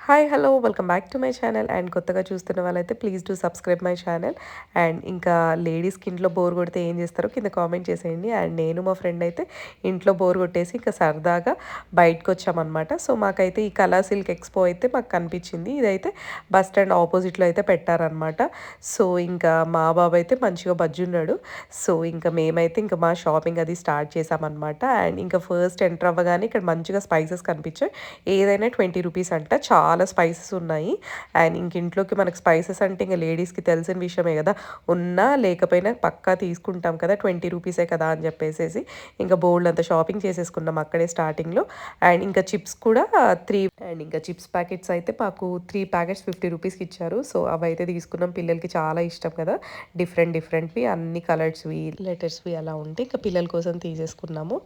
Hi hello welcome back to my channel and కొత్తగా చూస్తున్న వాళ్ళైతే please do subscribe my channel. And ఇంకా లేడీస్కి ఇంట్లో బోర్ కొడితే ఏం చేస్తారో కింద కామెంట్ చేసేయండి. అండ్ నేను మా ఫ్రెండ్ అయితే ఇంట్లో బోర్ కొట్టేసి ఇంకా సరదాగా బయటకు వచ్చామన్నమాట. సో మాకైతే ఈ కలర్ సిల్క్ ఎక్స్పో అయితే మాకు కనిపించింది. ఇదైతే బస్ స్టాండ్ ఆపోజిట్లో అయితే పెట్టారనమాట. సో ఇంకా మా బాబు అయితే మంచిగా బజ్జున్నాడు. సో ఇంకా మేమైతే ఇంకా మా షాపింగ్ అది స్టార్ట్ చేసామన్నమాట. అండ్ ఇంకా ఫస్ట్ ఎంటర్ అవ్వగానే ఇక్కడ మంచిగా స్పైసెస్ కనిపించాయి. ఏదైనా 20 రూపీస్ అంట. చాలా స్పైసెస్ ఉన్నాయి. అండ్ ఇంక ఇంట్లోకి మనకు స్పైసెస్ అంటే ఇంకా లేడీస్కి తెలిసిన విషయమే కదా. ఉన్నా లేకపోయినా పక్కా తీసుకుంటాం కదా, 20 రూపీసే కదా అని చెప్పేసి ఇంకా బోల్డ్ అంత షాపింగ్ చేసేసుకున్నాం అక్కడే స్టార్టింగ్లో. అండ్ ఇంకా చిప్స్ కూడా 3. అండ్ ఇంకా చిప్స్ ప్యాకెట్స్ అయితే మాకు 3 ప్యాకెట్స్ 50 రూపీస్కి ఇచ్చారు. సో అవి అయితే తీసుకున్నాం. పిల్లలకి చాలా ఇష్టం కదా, డిఫరెంట్వి అన్ని కలర్స్వి లెటర్స్వి అలా ఉంటే ఇంకా పిల్లల కోసం తీసేసుకున్నాము.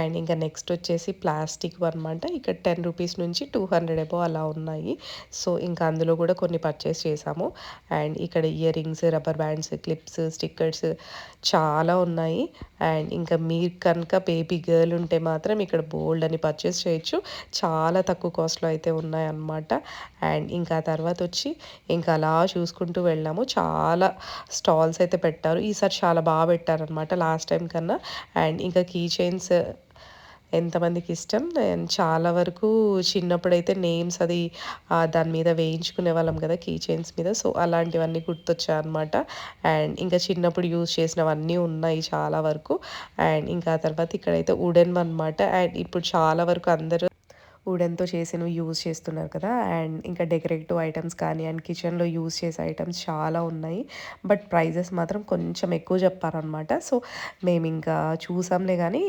అండ్ ఇంకా నెక్స్ట్ వచ్చేసి ప్లాస్టిక్ అనమాట. ఇక్కడ 10 రూపీస్ నుంచి 200 అబో అలా ఉన్నాయి. సో ఇంకా అందులో కూడా కొన్ని పర్చేస్ చేసాము. అండ్ ఇక్కడ ear rings, rubber bands, clips, stickers చాలా ఉన్నాయి. అండ్ ఇంకా మీరు కనుక బేబీ గర్ల్ ఉంటే మాత్రం ఇక్కడ బోల్డ్ అని పర్చేస్ చేయొచ్చు. చాలా తక్కువ కాస్ట్లో అయితే ఉన్నాయన్నమాట. అండ్ ఇంకా తర్వాత వచ్చి ఇంకా అలా చూసుకుంటూ వెళ్ళాము. చాలా స్టాల్స్ అయితే పెట్టారు. ఈసారి చాలా బాగా పెట్టారనమాట లాస్ట్ టైం కన్నా. అండ్ ఇంకా కీ చైన్స్ ఎంతమందికి ఇష్టం. అండ్ చాలా వరకు చిన్నప్పుడైతే నేమ్స్ అది దాని మీద వేయించుకునే వాళ్ళం కదా, కీ చైన్స్ మీద. సో అలాంటివన్నీ గుర్తొచ్చాయి అనమాట. అండ్ ఇంకా చిన్నప్పుడు యూజ్ చేసినవన్నీ ఉన్నాయి చాలా వరకు. అండ్ ఇంకా తర్వాత ఇక్కడైతే వుడెన్ అనమాట. అండ్ ఇప్పుడు చాలా వరకు అందరూ వుడెన్తో చేసినవి యూజ్ చేస్తున్నారు కదా. అండ్ ఇంకా డెకరేటివ్ ఐటమ్స్ కానీ అండ్ కిచెన్లో యూజ్ చేసే ఐటమ్స్ చాలా ఉన్నాయి. బట్ ప్రైజెస్ మాత్రం కొంచెం ఎక్కువ చెప్పారనమాట. సో మేము ఇంకా చూసాంలే కానీ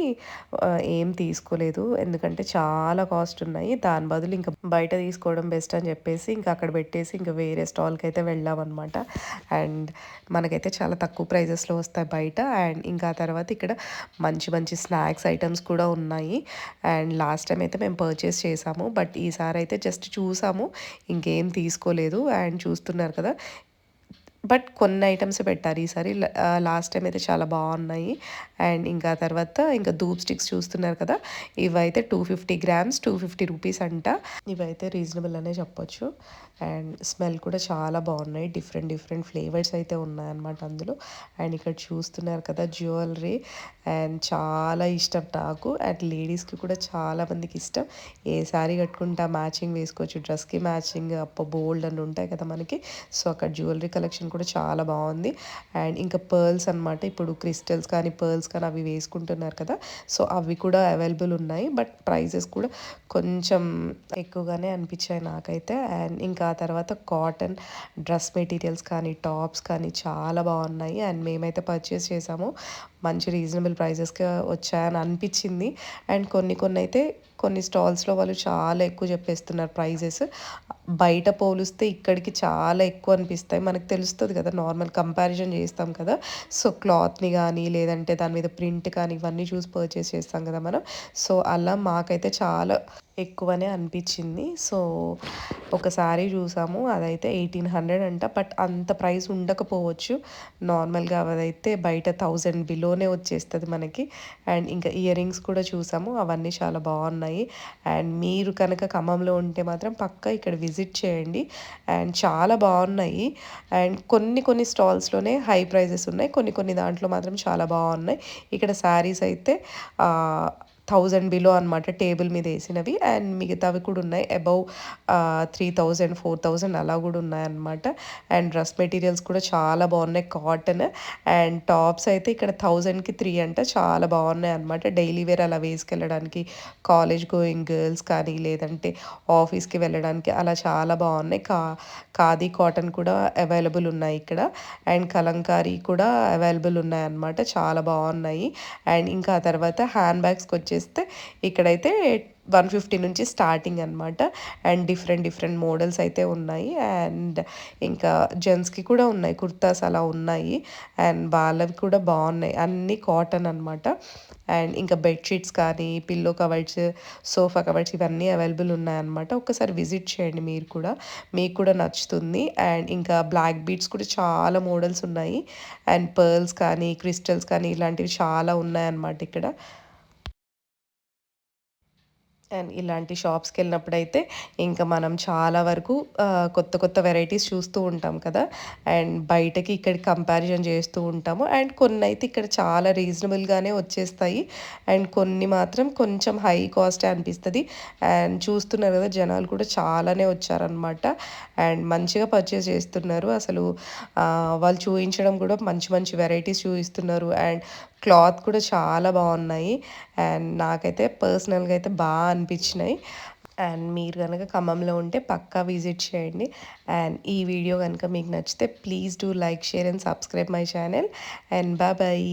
ఏం తీసుకోలేదు. ఎందుకంటే చాలా కాస్ట్ ఉన్నాయి. దాని బదులు ఇంకా బయట తీసుకోవడం బెస్ట్ అని చెప్పేసి ఇంకా అక్కడ పెట్టేసి ఇంకా వేరే స్టాల్కి అయితే వెళ్ళామన్నమాట. అండ్ మనకైతే చాలా తక్కువ ప్రైజెస్లో వస్తాయి బయట. అండ్ ఇంకా తర్వాత ఇక్కడ మంచి మంచి స్నాక్స్ ఐటమ్స్ కూడా ఉన్నాయి. అండ్ లాస్ట్ టైం అయితే మేము పర్చేస్ చేసాము. బట్ ఈసారి అయితే జస్ట్ చూసాము, ఇంకేం తీసుకోలేదు. అండ్ చూస్తున్నారు కదా, బట్ కొన్ని ఐటమ్స్ పెట్టారు ఈసారి. లాస్ట్ టైం అయితే చాలా బాగున్నాయి. అండ్ ఇంకా తర్వాత ఇంకా ధూప్ స్టిక్స్ చూస్తున్నారు కదా, ఇవైతే 250 గ్రామ్స్ 250 రూపీస్ అంట. ఇవైతే రీజనబుల్ అనే చెప్పొచ్చు. అండ్ స్మెల్ కూడా చాలా బాగున్నాయి. డిఫరెంట్ ఫ్లేవర్స్ అయితే ఉన్నాయన్నమాట అందులో. అండ్ ఇక్కడ చూస్తున్నారు కదా జ్యువెలరీ. అండ్ చాలా ఇష్టం నాకు. అండ్ లేడీస్కి కూడా చాలా మందికి ఇష్టం. ఏ శారీ కట్టుకుంటా మ్యాచింగ్ వేసుకోవచ్చు, డ్రెస్కి మ్యాచింగ్ బోల్డ్ అని ఉంటాయి కదా మనకి. సో అక్కడ జ్యువెలరీ కలెక్షన్ కూడా చాలా బాగుంది. అండ్ ఇంకా పర్ల్స్ అనమాట. ఇప్పుడు క్రిస్టల్స్ కానీ పర్ల్స్ కానీ అవి వేసుకుంటున్నారు కదా, సో అవి కూడా అవైలబుల్ ఉన్నాయి. బట్ ప్రైజెస్ కూడా కొంచెం ఎక్కువగానే అనిపించాయి నాకైతే. అండ్ ఇంకా ఆ తర్వాత కాటన్ డ్రెస్ మెటీరియల్స్ కానీ టాప్స్ కానీ చాలా బాగున్నాయి. అండ్ మేమైతే పర్చేస్ చేసాము. మంచి రీజనబుల్ ప్రైజెస్కి వచ్చాయని అనిపించింది. అండ్ కొన్ని అయితే కొన్ని స్టాల్స్లో వాళ్ళు చాలా ఎక్కువ చెప్పేస్తున్నారు ప్రైజెస్. బయట పోలిస్తే ఇక్కడికి చాలా ఎక్కువ అనిపిస్తాయి. మనకు తెలుస్తుంది కదా, నార్మల్ కంపారిజన్ చేస్తాం కదా. సో క్లాత్ని కానీ లేదంటే దాని మీద ప్రింట్ కానీ ఇవన్నీ చూసి పర్చేస్ చేస్తాం కదా మనం. సో అలా మాకైతే చాలా ఎక్కువనే అనిపించింది. సో ఒకసారి చూసాము, అదైతే 1800 అంట. బట్ అంత ప్రైస్ ఉండకపోవచ్చు. నార్మల్గా అదైతే బయట 1000 బిలోనే వచ్చేస్తుంది మనకి. అండ్ ఇంకా ఇయర్ రింగ్స్ కూడా చూసాము, అవన్నీ చాలా బాగున్నాయి. అండ్ మీరు కనుక ఖమ్మంలో ఉంటే మాత్రం పక్కా ఇక్కడ విజిట్ చేయండి. అండ్ చాలా బాగున్నాయి. అండ్ కొన్ని స్టాల్స్లోనే హై ప్రైజెస్ ఉన్నాయి, కొన్ని దాంట్లో మాత్రం చాలా బాగున్నాయి. ఇక్కడ శారీస్ అయితే 1000 బిలో అనమాట, టేబుల్ మీద వేసినవి. అండ్ మిగతావి కూడా ఉన్నాయి అబౌవ్ 3000 4000 అలా కూడా ఉన్నాయన్నమాట. అండ్ డ్రెస్ మెటీరియల్స్ కూడా చాలా బాగున్నాయి, కాటన్. అండ్ టాప్స్ అయితే ఇక్కడ 1000కి 3 అంట. చాలా బాగున్నాయి అనమాట. డైలీ వేర్ అలా వేసుకెళ్ళడానికి, కాలేజ్ గోయింగ్ గర్ల్స్ కానీ లేదంటే ఆఫీస్కి వెళ్ళడానికి అలా చాలా బాగున్నాయి. ఖాదీ కాటన్ కూడా అవైలబుల్ ఉన్నాయి ఇక్కడ. అండ్ కలంకారీ కూడా అవైలబుల్ ఉన్నాయి అన్నమాట. చాలా బాగున్నాయి. అండ్ ఇంకా ఆ తర్వాత హ్యాండ్ బ్యాగ్స్కి వచ్చేస్తే ఇక్కడైతే 150 నుంచి స్టార్టింగ్ అనమాట. అండ్ డిఫరెంట్ మోడల్స్ అయితే ఉన్నాయి. అండ్ ఇంకా జెంట్స్కి కూడా ఉన్నాయి, కుర్తాస్ అలా ఉన్నాయి. అండ్ వాళ్ళవి కూడా బాగున్నాయి, అన్నీ కాటన్ అనమాట. అండ్ ఇంకా బెడ్షీట్స్ కానీ పిల్లో కవర్స్, సోఫా కవర్స్ ఇవన్నీ అవైలబుల్ ఉన్నాయన్నమాట. ఒకసారి విజిట్ చేయండి మీరు కూడా, మీకు కూడా నచ్చుతుంది. అండ్ ఇంకా బ్లాక్ బీడ్స్ కూడా చాలా మోడల్స్ ఉన్నాయి. అండ్ పర్ల్స్ కానీ క్రిస్టల్స్ కానీ ఇలాంటివి చాలా ఉన్నాయన్నమాట ఇక్కడ. అండ్ ఇలాంటి షాప్స్కి వెళ్ళినప్పుడైతే ఇంకా మనం చాలా వరకు కొత్త కొత్త వెరైటీస్ చూస్తూ ఉంటాం కదా. అండ్ బయటకి ఇక్కడికి కంపారిజన్ చేస్తూ ఉంటాము. అండ్ కొన్ని అయితే ఇక్కడ చాలా రీజనబుల్గానే వచ్చేస్తాయి. అండ్ కొన్ని మాత్రం కొంచెం హై కాస్టే అనిపిస్తుంది. అండ్ చూస్తున్నారు కదా, జనాలు కూడా చాలానే వచ్చారనమాట. అండ్ మంచిగా పర్చేస్ చేస్తున్నారు అసలు. వాళ్ళు చూపించడం కూడా మంచి మంచి వెరైటీస్ చూపిస్తున్నారు. అండ్ క్లాత్ కూడా చాలా బాగున్నాయి. అండ్ నాకైతే పర్సనల్గా అయితే బాగా అనిపించినాయి. అండ్ మీరు కనుక ఖమ్మంలో ఉంటే పక్కా విజిట్ చేయండి. అండ్ ఈ వీడియో కనుక మీకు నచ్చితే please do like, share and subscribe my channel. And bye.